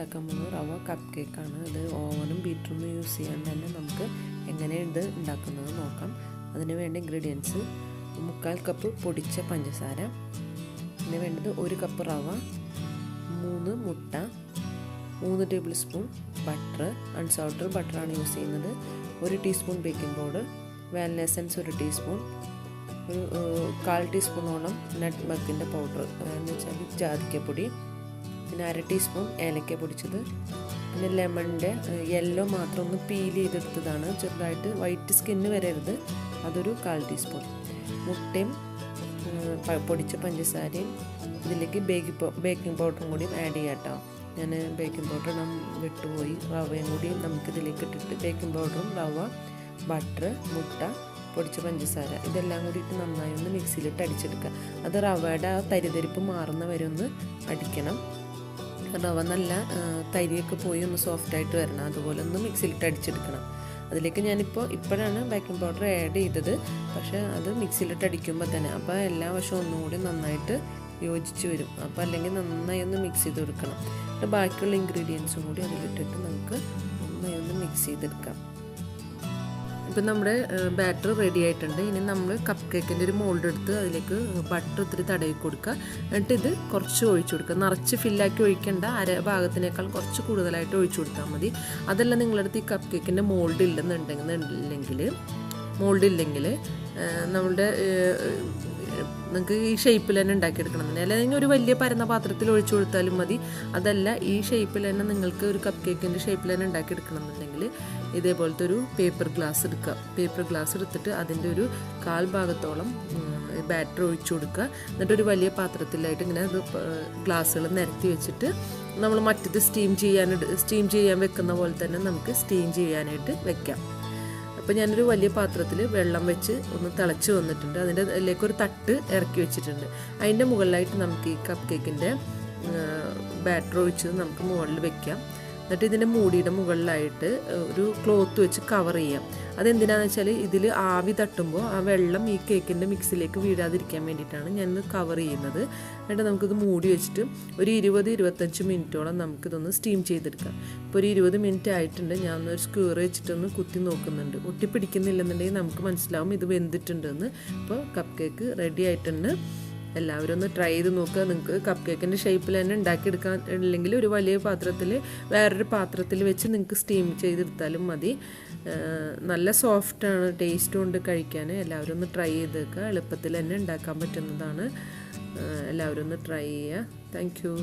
ഉണ്ടാക്കാൻ പോകുന്നത് റവ കപ്പ് കേക്കാണ്. ഇത് ഓവനും ബീറ്ററൊന്നും യൂസ് ചെയ്യാണ്ട് തന്നെ നമുക്ക് എങ്ങനെ ഇത് ഉണ്ടാക്കുന്നത് നോക്കാം. അതിന് വേണ്ട ഇൻഗ്രീഡിയൻസ് 3/4 കപ്പ് പൊടിച്ച പഞ്ചസാര, പിന്നെ വേണ്ടത് 1 കപ്പ് റവ, 3 മുട്ട, 3 ടേബിൾ സ്പൂൺ ബട്ടർ, അൺസോൾട്ടഡ് ബട്ടറാണ് യൂസ് ചെയ്യുന്നത്, 1 teaspoon baking powder, vanilla essence 1 teaspoon, ഒരു 1/4 ടീസ്പൂണോളം നട്ട്മഗിൻ്റെ പൗഡർ എന്ന് വെച്ചാൽ ജാതിക്കപ്പൊടി, പിന്നെ 1/2 ടീസ്പൂൺ ഏലക്ക പൊടിച്ചത്, പിന്നെ ലെമണിൻ്റെ യെല്ലോ മാത്രം ഒന്ന് പീൽ ചെയ്തെടുത്തതാണ്, ചെറുതായിട്ട് വൈറ്റ് സ്കിന്ന് വരരുത്, അതൊരു 1/4 ടീസ്പൂൺ, മുട്ടയും പൊടിച്ച പഞ്ചസാരയും, ഇതിലേക്ക് ബേക്കിംഗ് പൗഡറും കൂടിയും ആഡ് ചെയ്യാം കേട്ടോ. ഞാൻ ബേക്കിംഗ് പൗഡർ വിട്ടുപോയി, റവയും കൂടി നമുക്കിതിലേക്ക് ഇട്ടിട്ട് ബേക്കിംഗ് പൗഡറും റവ, ബട്ടർ, മുട്ട, പൊടിച്ച പഞ്ചസാര ഇതെല്ലാം കൂടിയിട്ട് നന്നായി ഒന്ന് മിക്സിയിലിട്ട് അടിച്ചെടുക്കുക. അത് റവയുടെ ആ തരിതരിപ്പ് മാറുന്ന വരെ ഒന്ന് അടിക്കണം. റവ നല്ല തരിയൊക്കെ പോയി ഒന്ന് സോഫ്റ്റായിട്ട് വരണം, അതുപോലെ ഒന്ന് മിക്സിയിലിട്ട് അടിച്ചെടുക്കണം. അതിലേക്ക് ഇപ്പോഴാണ് ബേക്കിംഗ് പൗഡർ ആഡ് ചെയ്തത്, പക്ഷേ അത് മിക്സിയിലിട്ട് അടിക്കുമ്പോൾ തന്നെ അപ്പോൾ എല്ലാ വശവും ഒന്നും കൂടി നന്നായിട്ട് യോജിച്ച് വരും. അപ്പോൾ അല്ലെങ്കിൽ നന്നായി ഒന്ന് മിക്സ് ചെയ്ത് കൊടുക്കണം. ബാക്കിയുള്ള ഇൻഗ്രീഡിയൻസും കൂടി അതിലിട്ടിട്ട് നമുക്ക് നന്നായി ഒന്ന് മിക്സ് ചെയ്തെടുക്കാം. ഇപ്പം നമ്മുടെ ബാറ്റർ റെഡി ആയിട്ടുണ്ട്. ഇനി നമ്മൾ കപ്പ് കേക്കിൻ്റെ ഒരു മോൾഡ് എടുത്ത് അതിലേക്ക് ബട്ടർ ഒത്തിരി തടവി കൊടുക്കുക. എന്നിട്ട് ഇത് കുറച്ച് ഒഴിച്ചു കൊടുക്കുക. നിറച്ച് ഫില്ലാക്കി ഒഴിക്കേണ്ട, അര ഭാഗത്തിനേക്കാൾ കുറച്ച് കൂടുതലായിട്ട് ഒഴിച്ചു കൊടുത്താൽ മതി. അതല്ല നിങ്ങളുടെ അടുത്ത് ഈ കപ്പ് കേക്കിൻ്റെ മോൾഡ് ഇല്ലെങ്കിൽ നമ്മളുടെ നിങ്ങൾക്ക് ഈ ഷേപ്പിൽ തന്നെ ഉണ്ടാക്കിയെടുക്കണമെന്നുണ്ടെങ്കിൽ അല്ലെങ്കിൽ ഒരു വലിയ പരന്ന പാത്രത്തിൽ ഒഴിച്ചു കൊടുത്താലും മതി. അതല്ല ഈ ഷേപ്പിൽ തന്നെ നിങ്ങൾക്ക് ഒരു കപ്പ് കേക്കിൻ്റെ ഷേപ്പിൽ തന്നെ ഉണ്ടാക്കിയെടുക്കണമെന്നുണ്ടെങ്കിൽ ഇതേപോലത്തെ ഒരു പേപ്പർ ഗ്ലാസ് എടുക്കുക. പേപ്പർ ഗ്ലാസ് എടുത്തിട്ട് അതിൻ്റെ ഒരു 1/4 ഭാഗത്തോളം ബാറ്റർ ഒഴിച്ചു കൊടുക്കുക. എന്നിട്ടൊരു വലിയ പാത്രത്തിലായിട്ട് ഇങ്ങനെ അത് ഗ്ലാസ്സുകൾ നിരത്തി വെച്ചിട്ട് നമ്മൾ മറ്റത് സ്റ്റീം ചെയ്യാൻ വെക്കുന്ന പോലെ തന്നെ നമുക്ക് സ്റ്റീം ചെയ്യാനായിട്ട് വെക്കാം. അപ്പോൾ ഞാനൊരു വലിയ പാത്രത്തിൽ വെള്ളം വെച്ച് ഒന്ന് തിളച്ച് വന്നിട്ടുണ്ട്. അതിൻ്റെ അതിലേക്കൊരു തട്ട് ഇറക്കി വെച്ചിട്ടുണ്ട്. അതിൻ്റെ മുകളിലായിട്ട് നമുക്ക് ഈ കപ്പ് കേക്കിൻ്റെ ബാറ്റർ ഒഴിച്ചത് നമുക്ക് മുകളിൽ വെക്കാം. എന്നിട്ട് ഇതിൻ്റെ മൂടിയുടെ മുകളിലായിട്ട് ഒരു ക്ലോത്ത് വെച്ച് കവർ ചെയ്യാം. അതെന്തിനാണെന്ന് വെച്ചാൽ ഇതിൽ ആവി തട്ടുമ്പോൾ ആ വെള്ളം ഈ കേക്കിൻ്റെ മിക്സിലേക്ക് വീഴാതിരിക്കാൻ വേണ്ടിയിട്ടാണ് ഞാനിത് കവർ ചെയ്യുന്നത്. എന്നിട്ട് നമുക്കിത് മൂടി വെച്ചിട്ട് ഒരു 20-25 മിനിറ്റോളം നമുക്കിതൊന്ന് സ്റ്റീം ചെയ്തെടുക്കാം. ഇപ്പോൾ ഒരു 20 മിനിറ്റ് ആയിട്ടുണ്ട്. ഞാൻ ഒരു സ്ക്യൂർ വെച്ചിട്ടൊന്ന് കുത്തി നോക്കുന്നുണ്ട്. ഒട്ടിപ്പിടിക്കുന്നില്ലെന്നുണ്ടെങ്കിൽ നമുക്ക് മനസ്സിലാവും ഇത് വെന്തിട്ടുണ്ടെന്ന്. ഇപ്പോൾ കപ്പ് കേക്ക് റെഡി ആയിട്ടുണ്ട്. എല്ലാവരും ഒന്ന് ട്രൈ ചെയ്ത് നോക്കുക. നിങ്ങൾക്ക് കപ്പ് കേക്കിൻ്റെ ഷേപ്പിൽ തന്നെ ഉണ്ടാക്കിയെടുക്കാൻ ഇല്ലെങ്കിൽ ഒരു വലിയ പാത്രത്തിൽ വേറൊരു പാത്രത്തിൽ വെച്ച് നിങ്ങൾക്ക് സ്റ്റീം ചെയ്തെടുത്താലും മതി. നല്ല സോഫ്റ്റാണ്, ടേസ്റ്റ് കൊണ്ട് കഴിക്കാൻ. എല്ലാവരും ഒന്ന് ട്രൈ ചെയ്ത് വെക്കുക. എളുപ്പത്തിൽ തന്നെ ഉണ്ടാക്കാൻ പറ്റുന്നതാണ്. എല്ലാവരും ഒന്ന് ട്രൈ ചെയ്യുക. Thank you.